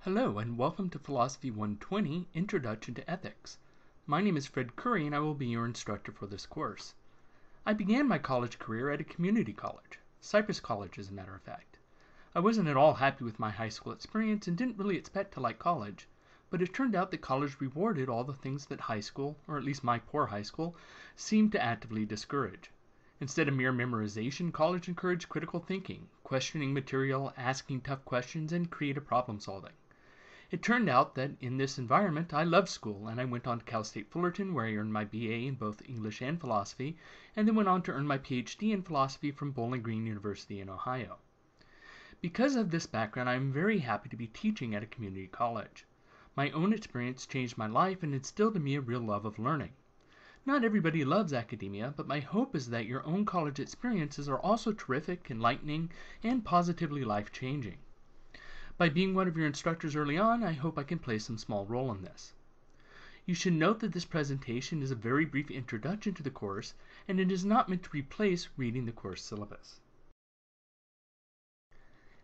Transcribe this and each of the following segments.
Hello and welcome to Philosophy 120, Introduction to Ethics. My name is Fred Curry and I will be your instructor for this course. I began my college career at a community college, Cypress College as a matter of fact. I wasn't at all happy with my high school experience and didn't really expect to like college, but it turned out that college rewarded all the things that high school, or at least my poor high school, seemed to actively discourage. Instead of mere memorization, college encouraged critical thinking, questioning material, asking tough questions, and creative problem solving. It turned out that in this environment I loved school, and I went on to Cal State Fullerton where I earned my BA in both English and philosophy, and then went on to earn my PhD in philosophy from Bowling Green University in Ohio. Because of this background, I am very happy to be teaching at a community college. My own experience changed my life and instilled in me a real love of learning. Not everybody loves academia, but my hope is that your own college experiences are also terrific, enlightening, and positively life-changing. By being one of your instructors early on, I hope I can play some small role in this. You should note that this presentation is a very brief introduction to the course, and it is not meant to replace reading the course syllabus.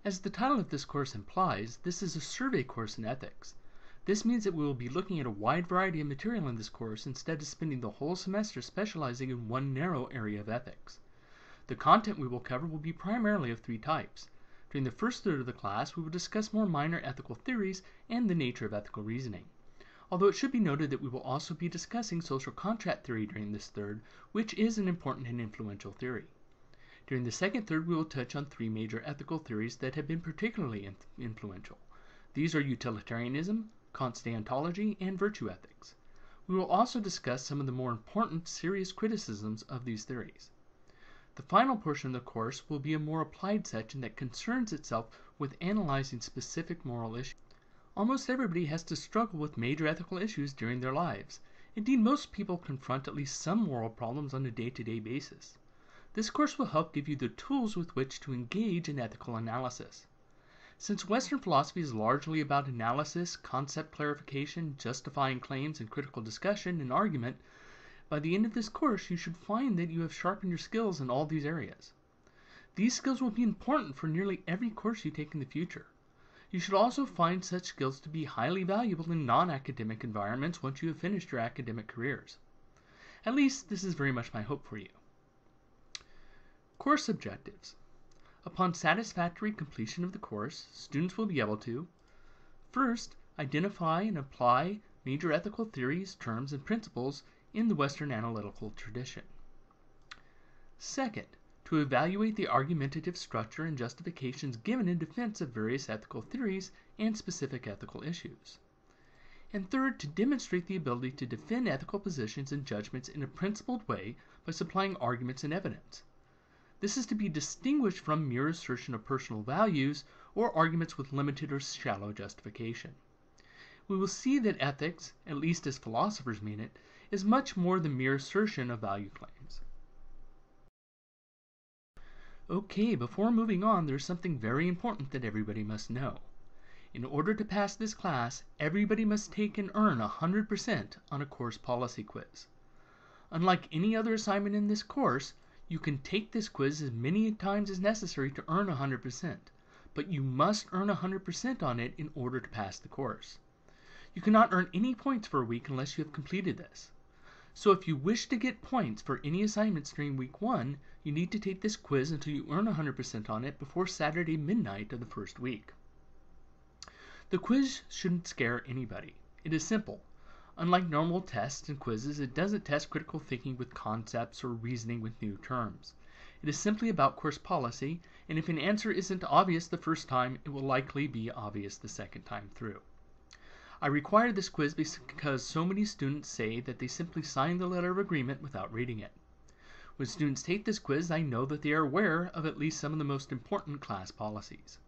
As the title of this course implies, this is a survey course in ethics. This means that we will be looking at a wide variety of material in this course instead of spending the whole semester specializing in one narrow area of ethics. The content we will cover will be primarily of three types. During the first third of the class, we will discuss more minor ethical theories and the nature of ethical reasoning. Although it should be noted that we will also be discussing social contract theory during this third, which is an important and influential theory. During the second third, we will touch on three major ethical theories that have been particularly influential. These are utilitarianism, constantology, and virtue ethics. We will also discuss some of the more important serious criticisms of these theories. The final portion of the course will be a more applied section that concerns itself with analyzing specific moral issues. Almost everybody has to struggle with major ethical issues during their lives. Indeed, most people confront at least some moral problems on a day-to-day basis. This course will help give you the tools with which to engage in ethical analysis. Since Western philosophy is largely about analysis, concept clarification, justifying claims, and critical discussion and argument, by the end of this course, you should find that you have sharpened your skills in all these areas. These skills will be important for nearly every course you take in the future. You should also find such skills to be highly valuable in non-academic environments once you have finished your academic careers. At least, this is very much my hope for you. Course objectives. Upon satisfactory completion of the course, students will be able to: first, identify and apply major ethical theories, terms, and principles in the Western analytical tradition. Second, to evaluate the argumentative structure and justifications given in defense of various ethical theories and specific ethical issues. And third, to demonstrate the ability to defend ethical positions and judgments in a principled way by supplying arguments and evidence. This is to be distinguished from mere assertion of personal values or arguments with limited or shallow justification. We will see that ethics, at least as philosophers mean it, is much more than mere assertion of value claims. Okay, before moving on, there's something very important that everybody must know. In order to pass this class, everybody must take and earn 100% on a course policy quiz. Unlike any other assignment in this course, you can take this quiz as many times as necessary to earn 100%, but you must earn 100% on it in order to pass the course. You cannot earn any points for a week unless you have completed this. So if you wish to get points for any assignments during week 1, you need to take this quiz until you earn 100% on it before Saturday midnight of the first week. The quiz shouldn't scare anybody. It is simple. Unlike normal tests and quizzes, it doesn't test critical thinking with concepts or reasoning with new terms. It is simply about course policy, and if an answer isn't obvious the first time, it will likely be obvious the second time through. I require this quiz because so many students say that they simply sign the letter of agreement without reading it. When students take this quiz, I know that they are aware of at least some of the most important class policies.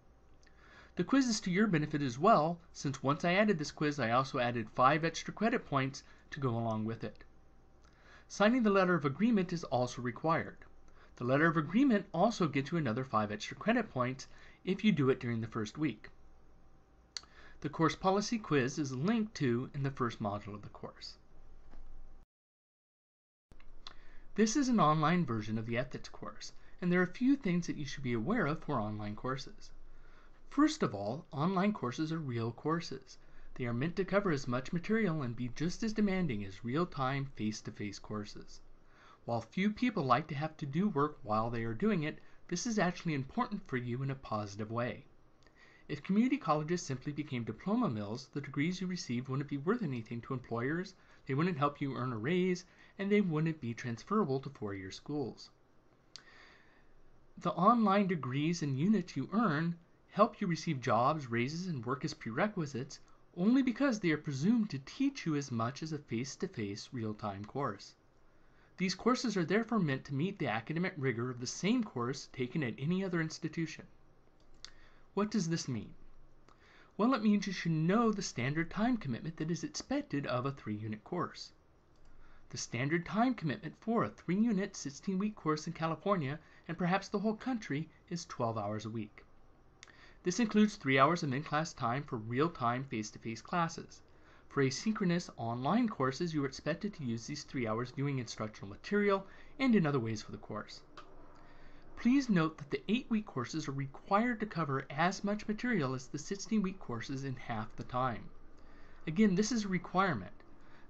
The quiz is to your benefit as well, since once I added this quiz, I also added 5 extra credit points to go along with it. Signing the letter of agreement is also required. The letter of agreement also gets you another 5 extra credit points if you do it during the first week. The course policy quiz is linked to in the first module of the course. This is an online version of the ethics course, and there are a few things that you should be aware of for online courses. First of all, online courses are real courses. They are meant to cover as much material and be just as demanding as real-time, face-to-face courses. While few people like to have to do work while they are doing it, this is actually important for you in a positive way. If community colleges simply became diploma mills, the degrees you received wouldn't be worth anything to employers, they wouldn't help you earn a raise, and they wouldn't be transferable to four-year schools. The online degrees and units you earn help you receive jobs, raises, and work as prerequisites only because they are presumed to teach you as much as a face-to-face real-time course. These courses are therefore meant to meet the academic rigor of the same course taken at any other institution. What does this mean? Well, it means you should know the standard time commitment that is expected of a 3-unit course. The standard time commitment for a 3-unit, 16-week course in California, and perhaps the whole country, is 12 hours a week. This includes 3 hours of in-class time for real-time face-to-face classes. For asynchronous online courses, you are expected to use these 3 hours viewing instructional material and in other ways for the course. Please note that the 8-week courses are required to cover as much material as the 16-week courses in half the time. Again, this is a requirement.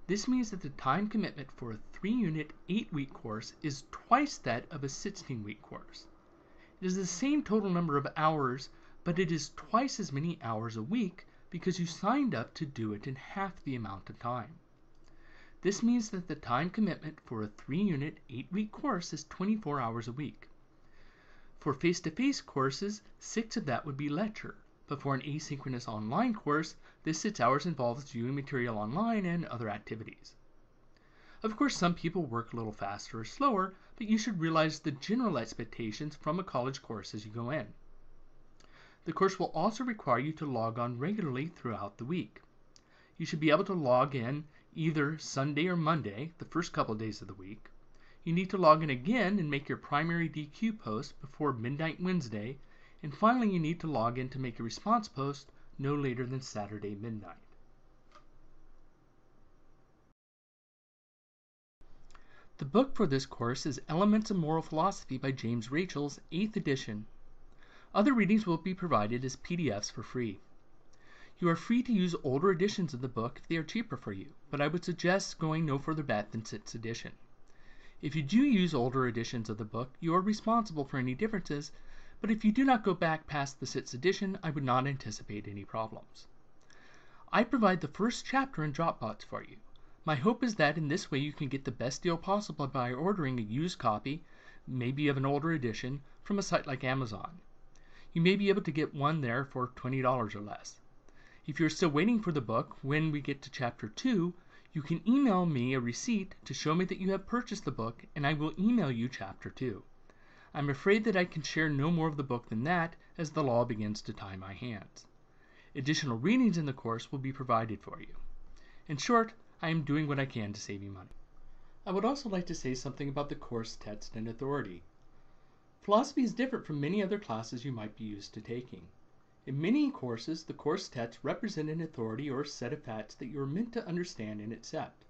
This means that the time commitment for a 3-unit, 8-week course is twice that of a 16-week course. It is the same total number of hours, but it is twice as many hours a week because you signed up to do it in half the amount of time. This means that the time commitment for a 3-unit, 8-week course is 24 hours a week. For face-to-face courses, 6 of that would be lecture, but for an asynchronous online course, this 6 hours involves viewing material online and other activities. Of course, some people work a little faster or slower, but you should realize the general expectations from a college course as you go in. The course will also require you to log on regularly throughout the week. You should be able to log in either Sunday or Monday, the first couple of days of the week. You need to log in again and make your primary DQ post before midnight Wednesday, and finally you need to log in to make a response post no later than Saturday midnight. The book for this course is Elements of Moral Philosophy by James Rachel's 8th edition. Other readings will be provided as PDFs for free. You are free to use older editions of the book if they are cheaper for you, but I would suggest going no further back than 6th edition. If you do use older editions of the book, you are responsible for any differences, but if you do not go back past the 6th edition, I would not anticipate any problems. I provide the first chapter in Dropbox for you. My hope is that in this way you can get the best deal possible by ordering a used copy, maybe of an older edition, from a site like Amazon. You may be able to get one there for $20 or less. If you're still waiting for the book, when we get to Chapter 2, you can email me a receipt to show me that you have purchased the book, and I will email you Chapter 2. I'm afraid that I can share no more of the book than that, as the law begins to tie my hands. Additional readings in the course will be provided for you. In short, I am doing what I can to save you money. I would also like to say something about the course text and authority. Philosophy is different from many other classes you might be used to taking. In many courses, the course texts represent an authority or set of facts that you are meant to understand and accept.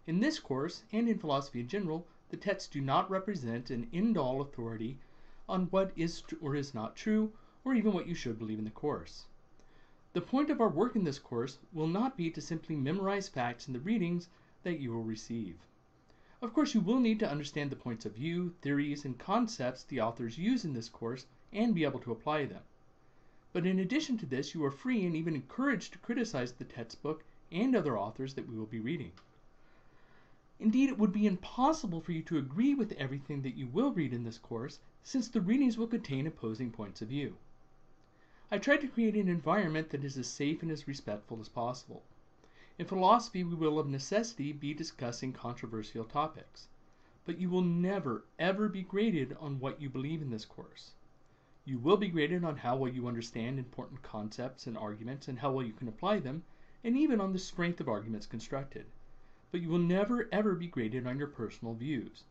In this course, and in philosophy in general, the texts do not represent an end-all authority on what is or is not true, or even what you should believe in the course. The point of our work in this course will not be to simply memorize facts in the readings that you will receive. Of course, you will need to understand the points of view, theories, and concepts the authors use in this course and be able to apply them. But in addition to this, you are free and even encouraged to criticize the textbook and other authors that we will be reading. Indeed, it would be impossible for you to agree with everything that you will read in this course, since the readings will contain opposing points of view. I tried to create an environment that is as safe and as respectful as possible. In philosophy, we will of necessity be discussing controversial topics, but you will never, ever be graded on what you believe in this course. You will be graded on how well you understand important concepts and arguments and how well you can apply them, and even on the strength of arguments constructed. But you will never, ever be graded on your personal views.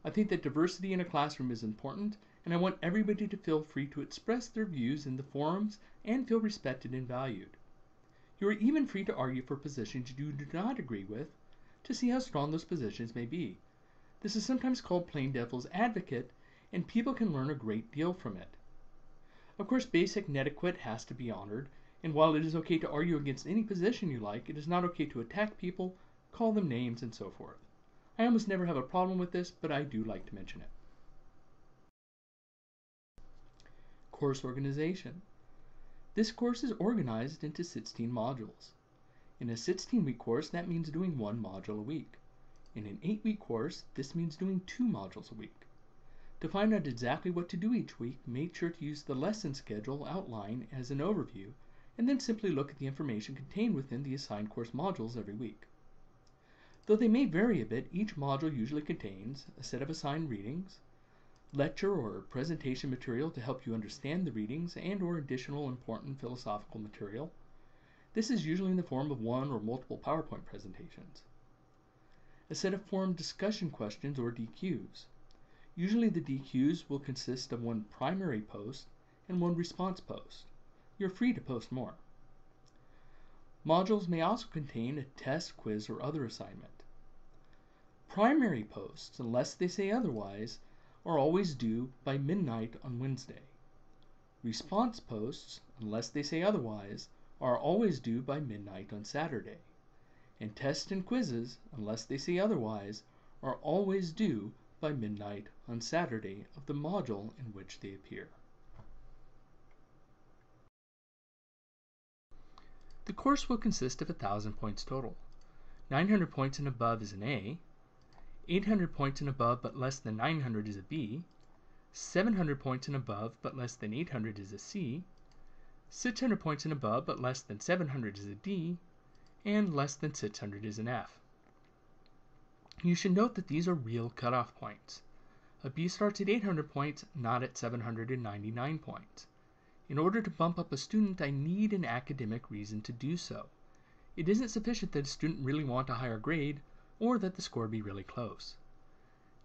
I think that diversity in a classroom is important, and I want everybody to feel free to express their views in the forums and feel respected and valued. You are even free to argue for positions you do not agree with, to see how strong those positions may be. This is sometimes called playing devil's advocate, and people can learn a great deal from it. Of course, basic netiquette has to be honored, and while it is okay to argue against any position you like, it is not okay to attack people, call them names, and so forth. I almost never have a problem with this, but I do like to mention it. Course organization. This course is organized into 16 modules. In a 16-week course, that means doing 1 module a week. In an 8-week course, this means doing 2 modules a week. To find out exactly what to do each week, make sure to use the lesson schedule outline as an overview, and then simply look at the information contained within the assigned course modules every week. Though they may vary a bit, each module usually contains a set of assigned readings, lecture or presentation material to help you understand the readings and/or additional important philosophical material. This is usually in the form of 1 or multiple PowerPoint presentations. A set of formed discussion questions or DQs. Usually the DQs will consist of 1 primary post and 1 response post. You're free to post more. Modules may also contain a test, quiz, or other assignment. Primary posts, unless they say otherwise, are always due by midnight on Wednesday. Response posts, unless they say otherwise, are always due by midnight on Saturday. And tests and quizzes, unless they say otherwise, are always due by midnight on Saturday of the module in which they appear. The course will consist of 1,000 points total. 900 points and above is an A, 800 points and above but less than 900 is a B, 700 points and above but less than 800 is a C, 600 points and above but less than 700 is a D, and less than 600 is an F. You should note that these are real cutoff points. A B starts at 800 points, not at 799 points. In order to bump up a student, I need an academic reason to do so. It isn't sufficient that a student really want a higher grade, or that the score be really close.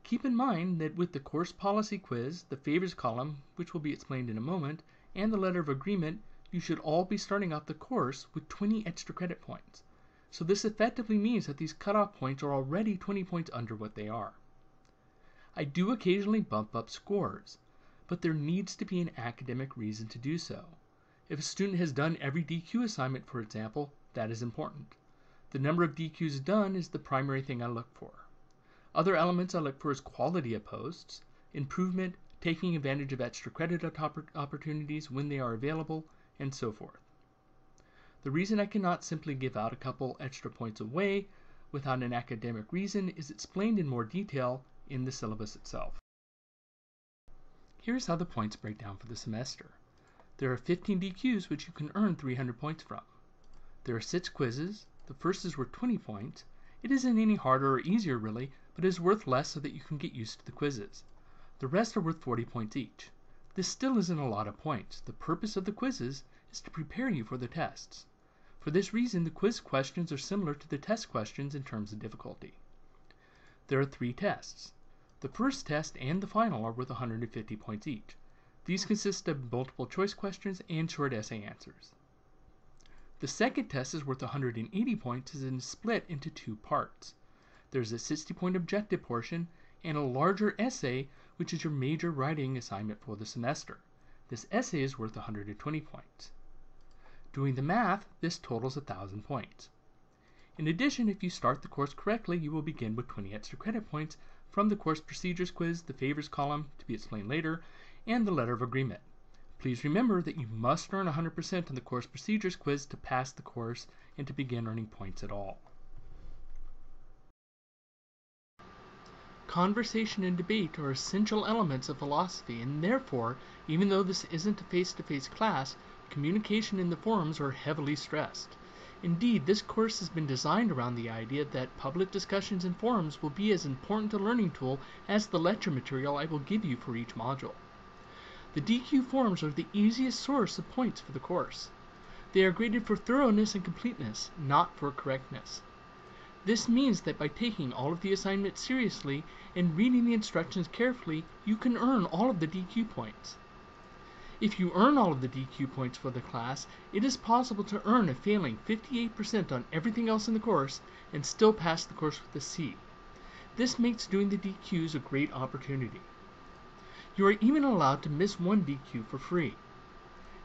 Keep in mind that with the course policy quiz, the favors column, which will be explained in a moment, and the letter of agreement, you should all be starting off the course with 20 extra credit points. So this effectively means that these cutoff points are already 20 points under what they are. I do occasionally bump up scores, but there needs to be an academic reason to do so. If a student has done every DQ assignment, for example, that is important. The number of DQs done is the primary thing I look for. Other elements I look for is quality of posts, improvement, taking advantage of extra credit opportunities when they are available, and so forth. The reason I cannot simply give out a couple extra points away without an academic reason is explained in more detail in the syllabus itself. Here's how the points break down for the semester. There are 15 DQs which you can earn 300 points from. There are 6 quizzes. The first is worth 20 points. It isn't any harder or easier really, but is worth less so that you can get used to the quizzes. The rest are worth 40 points each. This still isn't a lot of points. The purpose of the quizzes is to prepare you for the tests. For this reason, the quiz questions are similar to the test questions in terms of difficulty. There are 3 tests. The first test and the final are worth 150 points each. These consist of multiple choice questions and short essay answers. The second test is worth 180 points and is split into 2 parts. There's a 60-point objective portion and a larger essay, which is your major writing assignment for the semester. This essay is worth 120 points. Doing the math, this totals 1,000 points. In addition, if you start the course correctly, you will begin with 20 extra credit points from the course procedures quiz, the favors column, to be explained later, and the letter of agreement. Please remember that you must earn 100% on the course procedures quiz to pass the course and to begin earning points at all. Conversation and debate are essential elements of philosophy, and therefore, even though this isn't a face-to-face class, communication in the forums are heavily stressed. Indeed, this course has been designed around the idea that public discussions in forums will be as important a learning tool as the lecture material I will give you for each module. The DQ forums are the easiest source of points for the course. They are graded for thoroughness and completeness, not for correctness. This means that by taking all of the assignments seriously and reading the instructions carefully, you can earn all of the DQ points. If you earn all of the DQ points for the class, it is possible to earn a failing 58% on everything else in the course and still pass the course with a C. This makes doing the DQs a great opportunity. You are even allowed to miss one DQ for free.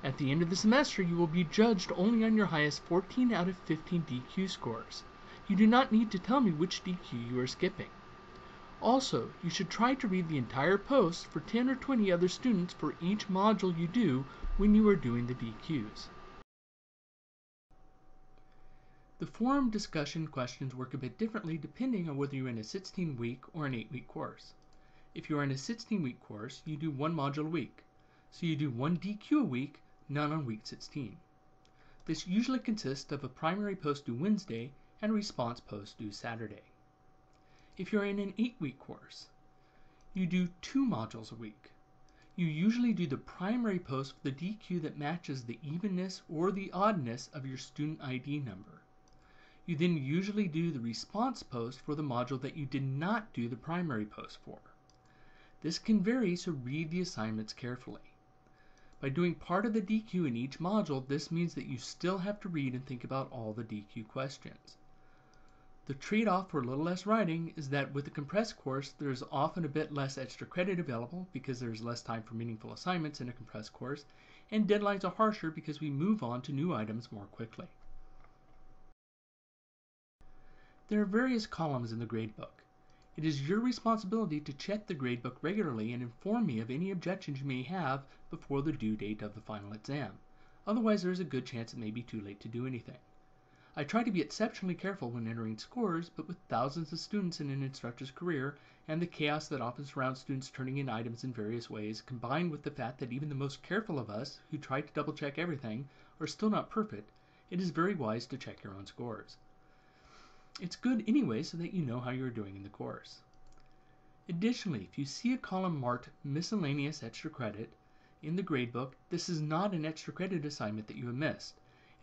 At the end of the semester, you will be judged only on your highest 14 out of 15 DQ scores. You do not need to tell me which DQ you are skipping. Also, you should try to read the entire post for 10 or 20 other students for each module you do when you are doing the DQs. The forum discussion questions work a bit differently depending on whether you're in a 16-week or an 8-week course. If you are in a 16-week course, you do one module a week. So you do one DQ a week, none on week 16. This usually consists of a primary post due Wednesday and a response post due Saturday. If you're in an 8-week course, you do 2 modules a week. You usually do the primary post for the DQ that matches the evenness or the oddness of your student ID number. You then usually do the response post for the module that you did not do the primary post for. This can vary, so read the assignments carefully. By doing part of the DQ in each module, this means that you still have to read and think about all the DQ questions. The trade-off for a little less writing is that with a compressed course, there is often a bit less extra credit available because there is less time for meaningful assignments in a compressed course, and deadlines are harsher because we move on to new items more quickly. There are various columns in the gradebook. It is your responsibility to check the gradebook regularly and inform me of any objections you may have before the due date of the final exam. Otherwise, there is a good chance it may be too late to do anything. I try to be exceptionally careful when entering scores, but with thousands of students in an instructor's career and the chaos that often surrounds students turning in items in various ways, combined with the fact that even the most careful of us who try to double-check everything are still not perfect, it is very wise to check your own scores. It's good anyway so that you know how you are doing in the course. Additionally, if you see a column marked Miscellaneous Extra Credit in the gradebook, this is not an extra credit assignment that you have missed.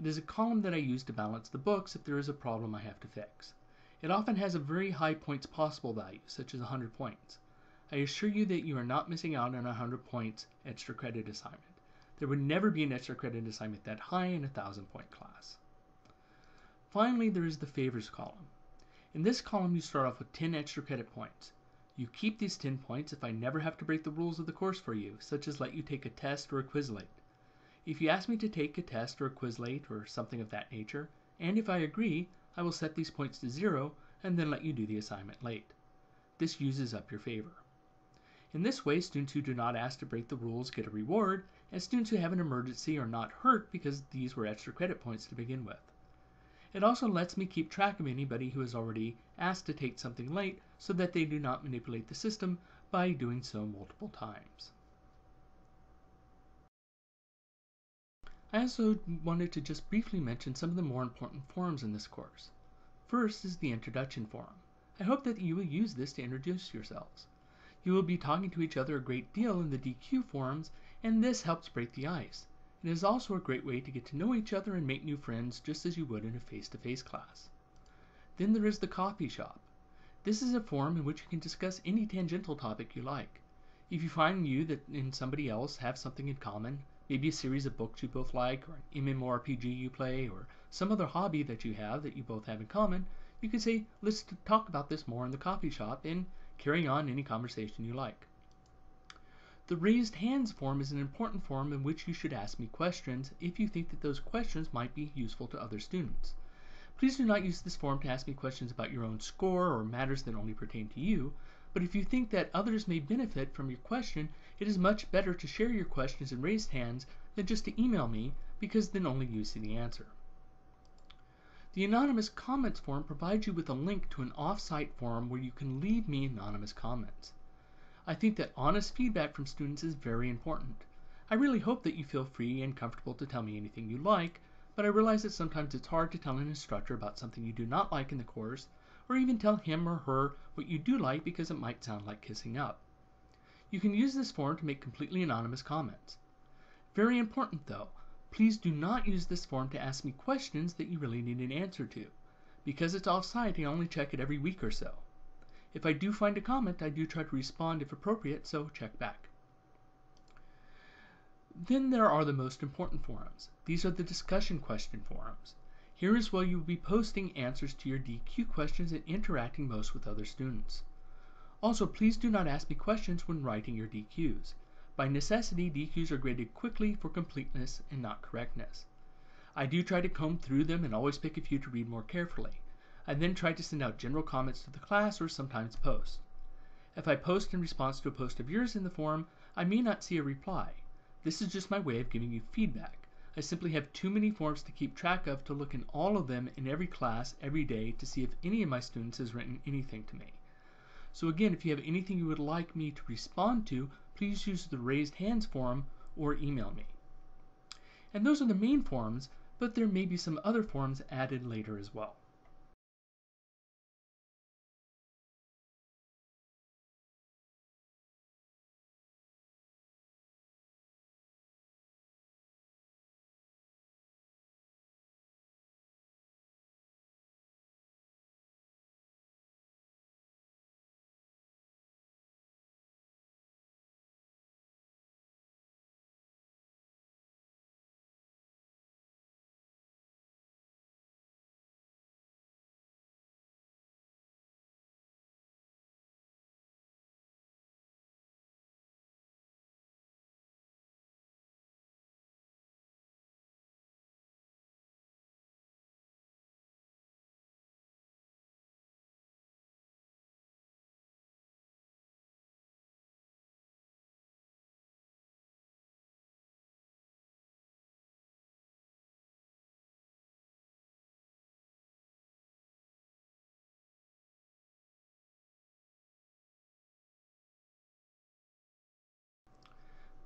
It is a column that I use to balance the books if there is a problem I have to fix. It often has a very high points possible value, such as 100 points. I assure you that you are not missing out on a 100 points extra credit assignment. There would never be an extra credit assignment that high in a 1,000-point class. Finally, there is the favors column. In this column, you start off with 10 extra credit points. You keep these 10 points if I never have to break the rules of the course for you, such as let you take a test or a quiz late. If you ask me to take a test or a quiz late or something of that nature, and if I agree, I will set these points to 0 and then let you do the assignment late. This uses up your favor. In this way, students who do not ask to break the rules get a reward, and students who have an emergency are not hurt because these were extra credit points to begin with. It also lets me keep track of anybody who has already asked to take something late so that they do not manipulate the system by doing so multiple times. I also wanted to just briefly mention some of the more important forums in this course. First is the Introduction Forum. I hope that you will use this to introduce yourselves. You will be talking to each other a great deal in the DQ forums, and this helps break the ice. It is also a great way to get to know each other and make new friends just as you would in a face-to-face class. Then there is the Coffee Shop. This is a forum in which you can discuss any tangential topic you like. If you find you and somebody else have something in common, maybe a series of books you both like, or an MMORPG you play, or some other hobby that you both have in common, you can say, let's talk about this more in the coffee shop, and carry on any conversation you like. The Raised Hands forum is an important forum in which you should ask me questions if you think that those questions might be useful to other students. Please do not use this forum to ask me questions about your own score or matters that only pertain to you, but if you think that others may benefit from your question, it is much better to share your questions in raised hands than just to email me, because then only you see the answer. The Anonymous Comments forum provides you with a link to an off-site forum where you can leave me anonymous comments. I think that honest feedback from students is very important. I really hope that you feel free and comfortable to tell me anything you like, but I realize that sometimes it's hard to tell an instructor about something you do not like in the course, or even tell him or her what you do like because it might sound like kissing up. You can use this forum to make completely anonymous comments. Very important though, please do not use this forum to ask me questions that you really need an answer to. Because it's off-site, I only check it every week or so. If I do find a comment, I do try to respond if appropriate, so check back. Then there are the most important forums. These are the discussion question forums. Here is where you will be posting answers to your DQ questions and interacting most with other students. Also, please do not ask me questions when writing your DQs. By necessity, DQs are graded quickly for completeness and not correctness. I do try to comb through them and always pick a few to read more carefully. I then try to send out general comments to the class or sometimes post. If I post in response to a post of yours in the forum, I may not see a reply. This is just my way of giving you feedback. I simply have too many forms to keep track of to look in all of them in every class every day to see if any of my students has written anything to me. So again, if you have anything you would like me to respond to, please use the raised hands forum or email me. And those are the main forums, but there may be some other forums added later as well.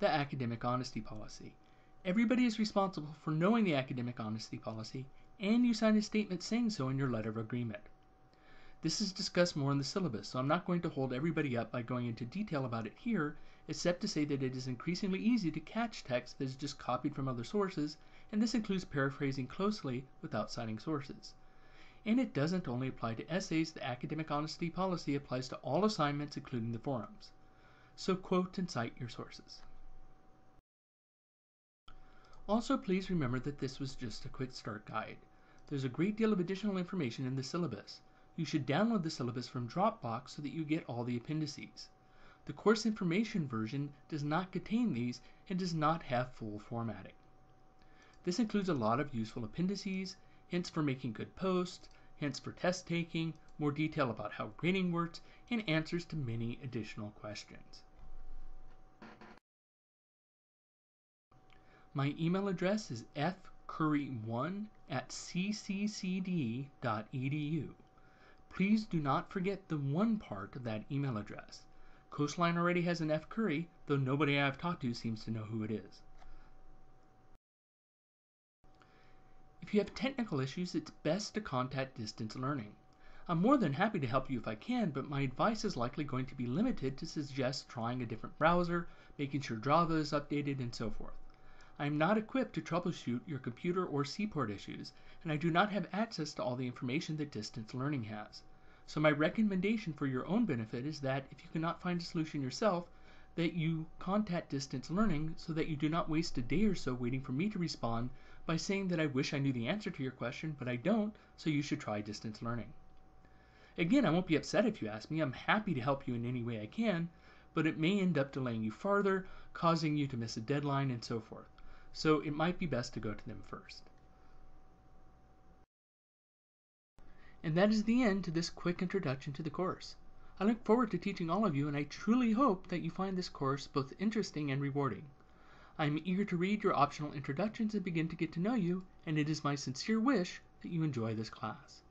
The Academic Honesty Policy. Everybody is responsible for knowing the Academic Honesty Policy, and you sign a statement saying so in your letter of agreement. This is discussed more in the syllabus, so I'm not going to hold everybody up by going into detail about it here, except to say that it is increasingly easy to catch text that is just copied from other sources, and this includes paraphrasing closely without citing sources. And it doesn't only apply to essays. The Academic Honesty Policy applies to all assignments, including the forums. So quote and cite your sources. Also, please remember that this was just a quick start guide. There's a great deal of additional information in the syllabus. You should download the syllabus from Dropbox so that you get all the appendices. The course information version does not contain these and does not have full formatting. This includes a lot of useful appendices, hints for making good posts, hints for test taking, more detail about how grading works, and answers to many additional questions. My email address is fcurry1@cccd.edu. Please do not forget the one part of that email address. Coastline already has an F. Curry, though nobody I've talked to seems to know who it is. If you have technical issues, it's best to contact Distance Learning. I'm more than happy to help you if I can, but my advice is likely going to be limited to suggest trying a different browser, making sure Java is updated, and so forth. I am not equipped to troubleshoot your computer or Seaport issues, and I do not have access to all the information that Distance Learning has. So my recommendation for your own benefit is that if you cannot find a solution yourself, that you contact Distance Learning so that you do not waste a day or so waiting for me to respond by saying that I wish I knew the answer to your question, but I don't, so you should try Distance Learning. Again, I won't be upset if you ask me. I'm happy to help you in any way I can, but it may end up delaying you farther, causing you to miss a deadline, and so forth. So it might be best to go to them first. And that is the end to this quick introduction to the course. I look forward to teaching all of you, and I truly hope that you find this course both interesting and rewarding. I am eager to read your optional introductions and begin to get to know you, and it is my sincere wish that you enjoy this class.